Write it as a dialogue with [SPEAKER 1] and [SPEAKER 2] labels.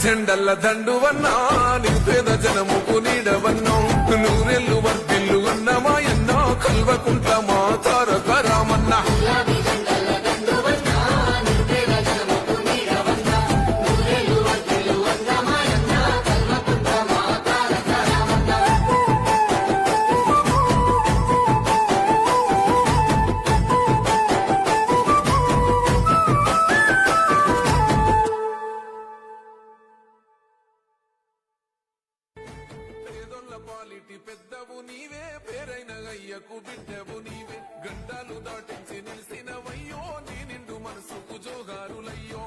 [SPEAKER 1] జెండల్ల దండువన్నా నిరుపేద జనముకు నీడవన్నో నూరెల్లు వర్దిల్లు అన్న మాయన్న కల్వకుంట్ల మా తారక రామన్న పాలిటి పెద్దవు నీవే పేరైన అయ్యకు బిడ్డవు నీవే గండాలు దాటించి నిలిసినవయ్యో నీ నిండు మనసుకు జోగారులయ్యో